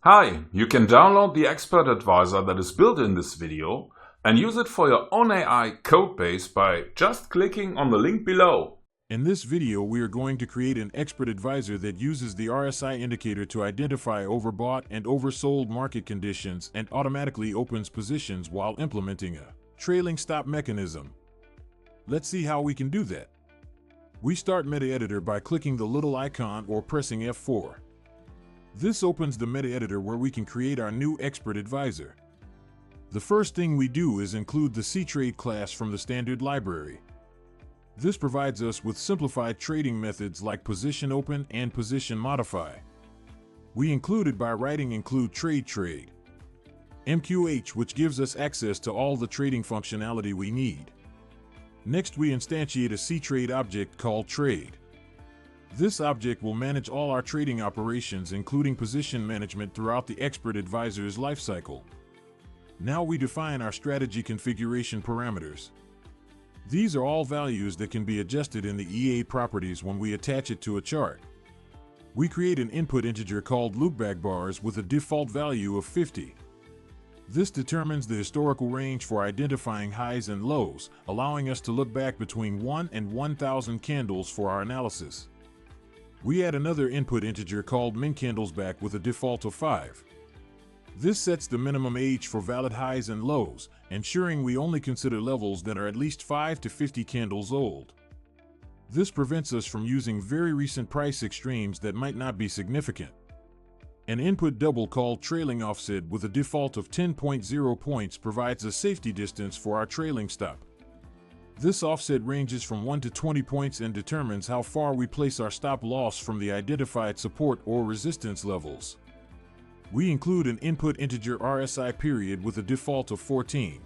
Hi, you can download the Expert Advisor that is built in this video and use it for your own AI codebase by just clicking on the link below. In this video, we are going to create an Expert Advisor that uses the RSI indicator to identify overbought and oversold market conditions and automatically opens positions while implementing a trailing stop mechanism. Let's see how we can do that. We start Metaeditor by clicking the little icon or pressing F4. This opens the Metaeditor where we can create our new Expert Advisor. The first thing we do is include the CTrade class from the standard library. This provides us with simplified trading methods like PositionOpen and PositionModify. We include it by writing include Trade Trade.mqh, which gives us access to all the trading functionality we need. Next, we instantiate a CTrade object called Trade. This object will manage all our trading operations, including position management throughout the Expert Advisor's lifecycle. Now we define our strategy configuration parameters. These are all values that can be adjusted in the EA properties when we attach it to a chart. We create an input integer called loopback bars with a default value of 50. This determines the historical range for identifying highs and lows, allowing us to look back between 1 and 1,000 candles for our analysis. We add another input integer called minCandlesback with a default of 5. This sets the minimum age for valid highs and lows, ensuring we only consider levels that are at least 5 to 50 candles old. This prevents us from using very recent price extremes that might not be significant. An input double called trailing offset with a default of 10.0 points provides a safety distance for our trailing stop. This offset ranges from 1 to 20 points and determines how far we place our stop loss from the identified support or resistance levels. We include an input integer RSI period with a default of 14.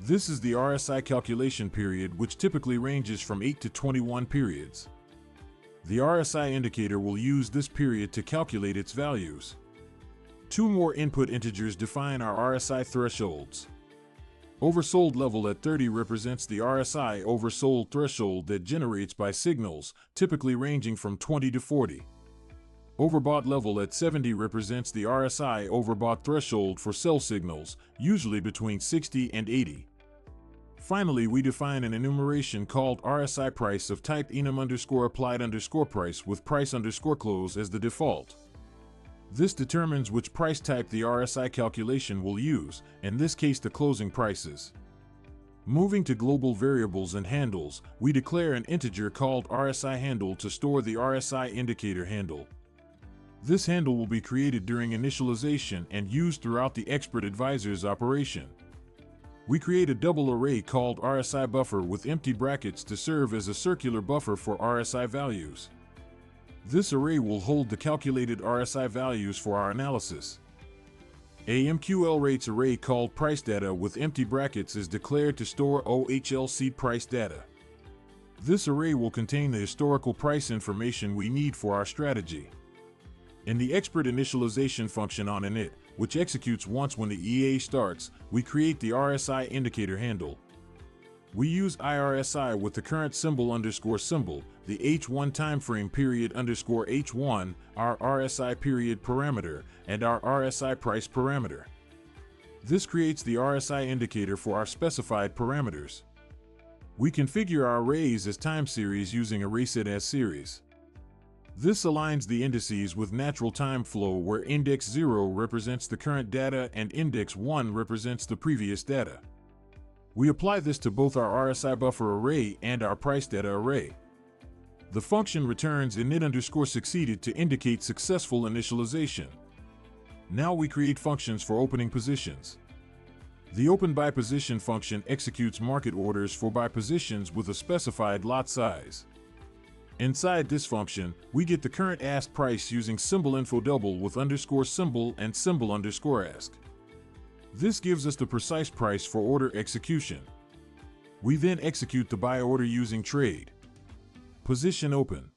This is the RSI calculation period, which typically ranges from 8 to 21 periods. The RSI indicator will use this period to calculate its values. Two more input integers define our RSI thresholds. Oversold level at 30 represents the RSI oversold threshold that generates by signals, typically ranging from 20 to 40. Overbought level at 70 represents the RSI overbought threshold for sell signals, usually between 60 and 80. Finally, we define an enumeration called RSI price of type enum_applied_price with price_close as the default. This determines which price type the RSI calculation will use, in this case the closing prices. Moving to global variables and handles, we declare an integer called RSI handle to store the RSI indicator handle. This handle will be created during initialization and used throughout the Expert Advisor's operation. We create a double array called RSI buffer with empty brackets to serve as a circular buffer for RSI values. This array will hold the calculated RSI values for our analysis. A MQL rates array called price data with empty brackets is declared to store OHLC price data. This array will contain the historical price information we need for our strategy. In the expert initialization function on init, which executes once when the EA starts, we create the RSI indicator handle. We use IRSI with the current symbol _symbol, the H1 timeframe period _H1, our RSI period parameter, and our RSI price parameter. This creates the RSI indicator for our specified parameters. We configure our arrays as time series using ArraySet as series. This aligns the indices with natural time flow where index 0 represents the current data and index 1 represents the previous data. We apply this to both our RSI buffer array and our price data array. The function returns init_succeeded to indicate successful initialization. Now we create functions for opening positions. The open by position function executes market orders for buy positions with a specified lot size. Inside this function, we get the current ask price using symbol info double with _symbol and symbol_ask. This gives us the precise price for order execution. We then execute the buy order using trade. Position open.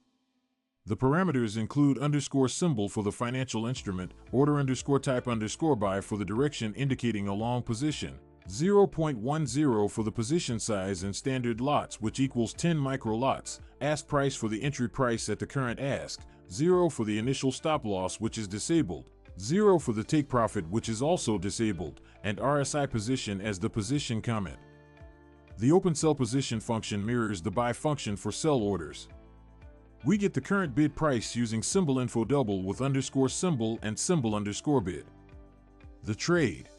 The parameters include _symbol for the financial instrument, order_type_buy for the direction indicating a long position, 0.10 for the position size in standard lots, which equals 10 microlots, ask price for the entry price at the current ask, 0 for the initial stop loss, which is disabled, 0 for the take profit, which is also disabled, and RSI position as the position comment. The open sell position function mirrors the buy function for sell orders. We get the current bid price using symbol info double with underscore symbol and symbol underscore bid. The trade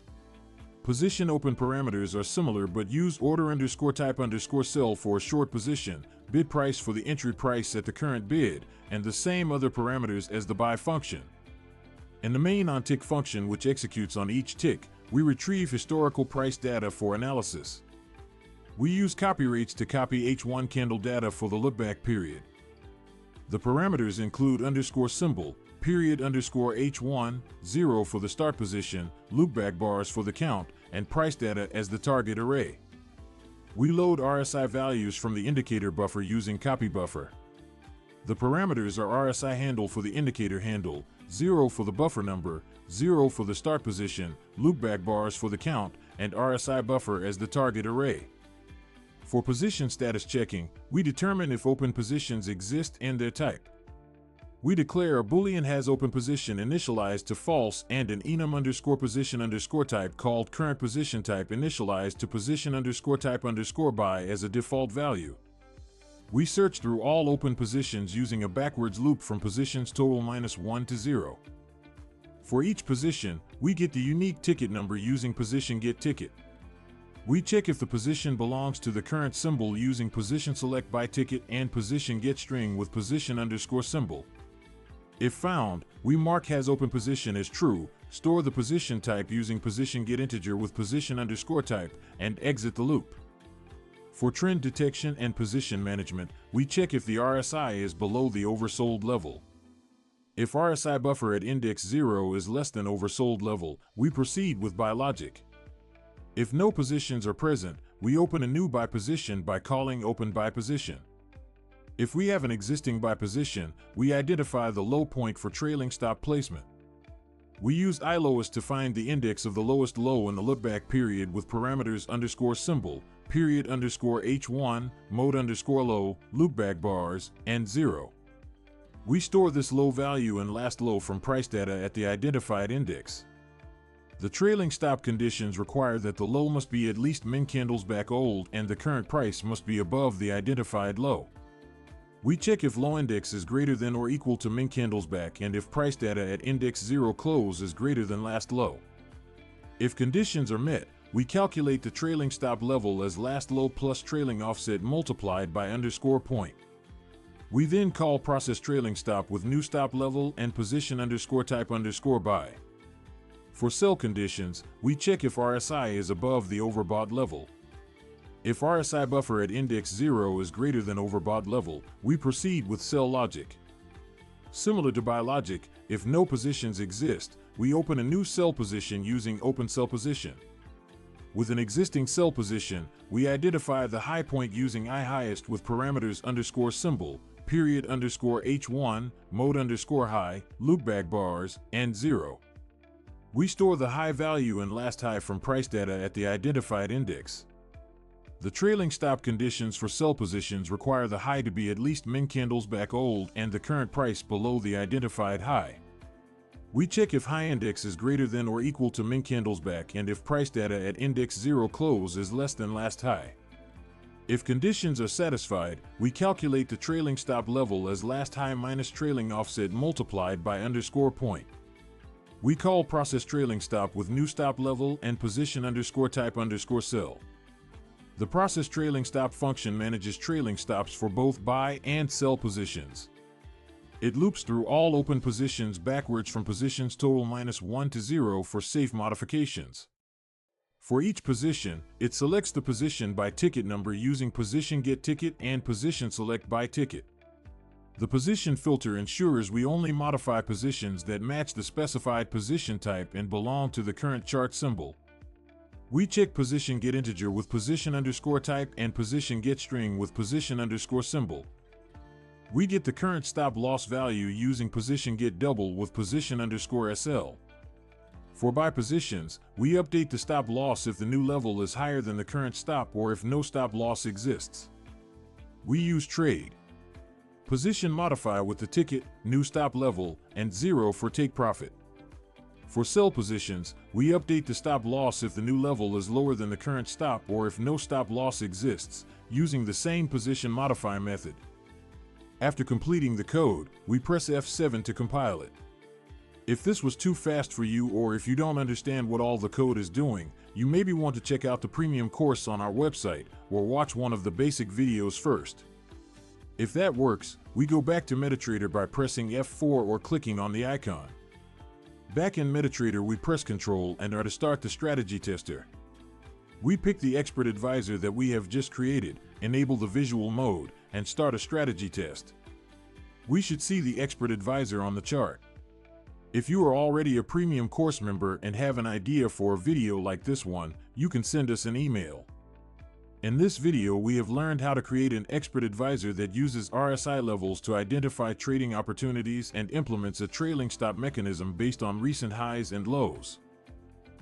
position open parameters are similar but use order underscore type underscore sell for a short position, bid price for the entry price at the current bid, and the same other parameters as the buy function. In the main onTick function, which executes on each tick, we retrieve historical price data for analysis. We use copy rates to copy H1 candle data for the lookback period. The parameters include underscore symbol, period underscore H1, 0 for the start position, loopback bars for the count, and price data as the target array. We load RSI values from the indicator buffer using copy buffer. The parameters are RSI handle for the indicator handle, 0 for the buffer number, 0 for the start position, loopback bars for the count, and RSI buffer as the target array. For position status checking, we determine if open positions exist and their type. We declare a Boolean has open position initialized to false and an enum underscore position underscore type called current position type initialized to position underscore type underscore buy as a default value. We search through all open positions using a backwards loop from positions total -1 to 0. For each position, we get the unique ticket number using position get ticket. We check if the position belongs to the current symbol using position select by ticket and position get string with position underscore symbol. If found, we mark has open position as true, store the position type using position get integer with position underscore type, and exit the loop. For trend detection and position management, we check if the RSI is below the oversold level. If RSI buffer at index 0 is less than oversold level, we proceed with buy logic. If no positions are present, we open a new buy position by calling open buy position. If we have an existing buy position, we identify the low point for trailing stop placement. We use ilowest to find the index of the lowest low in the lookback period with parameters underscore symbol, period underscore H1, mode underscore low, loopback bars, and 0. We store this low value and last low from price data at the identified index. The trailing stop conditions require that the low must be at least min candles back old and the current price must be above the identified low. We check if low index is greater than or equal to min candles back and if price data at index 0 close is greater than last low. If conditions are met, we calculate the trailing stop level as last low plus trailing offset multiplied by underscore point. We then call process trailing stop with new stop level and position underscore type underscore buy. For sell conditions, we check if RSI is above the overbought level. If RSI buffer at index 0 is greater than overbought level, we proceed with sell logic. Similar to buy logic, if no positions exist, we open a new sell position using open sell position. With an existing sell position, we identify the high point using iHighest with parameters underscore symbol, period underscore H1, mode underscore high, loopback bars, and 0. We store the high value and last high from price data at the identified index. The trailing stop conditions for sell positions require the high to be at least min candles back old and the current price below the identified high. We check if high index is greater than or equal to min candles back and if price data at index 0 close is less than last high. If conditions are satisfied, we calculate the trailing stop level as last high minus trailing offset multiplied by underscore point. We call process trailing stop with new stop level and position underscore type underscore sell. The process trailing stop function manages trailing stops for both buy and sell positions. It loops through all open positions backwards from positions total -1 to 0 for safe modifications. For each position, it selects the position by ticket number using position get ticket and position select by ticket. The position filter ensures we only modify positions that match the specified position type and belong to the current chart symbol. We check position get integer with position underscore type and position get string with position underscore symbol. We get the current stop loss value using position get double with position underscore SL. For buy positions, we update the stop loss if the new level is higher than the current stop or if no stop loss exists. We use trade. Position modify with the ticket, new stop level, and 0 for take profit. For sell positions, we update the stop loss if the new level is lower than the current stop or if no stop loss exists, using the same position modify method. After completing the code, we press F7 to compile it. If this was too fast for you or if you don't understand what all the code is doing, you maybe want to check out the premium course on our website or watch one of the basic videos first. If that works, we go back to Metaeditor by pressing F4 or clicking on the icon. Back in Metaeditor, we press Ctrl and R to start the strategy tester. We pick the expert advisor that we have just created, enable the visual mode, and start a strategy test. We should see the expert advisor on the chart. If you are already a premium course member and have an idea for a video like this one, you can send us an email. In this video, we have learned how to create an expert advisor that uses RSI levels to identify trading opportunities and implements a trailing stop mechanism based on recent highs and lows.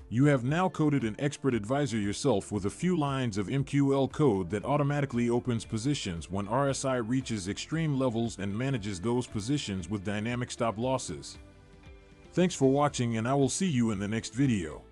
You have now coded an expert advisor yourself with a few lines of MQL code that automatically opens positions when RSI reaches extreme levels and manages those positions with dynamic stop losses. Thanks for watching, and I will see you in the next video.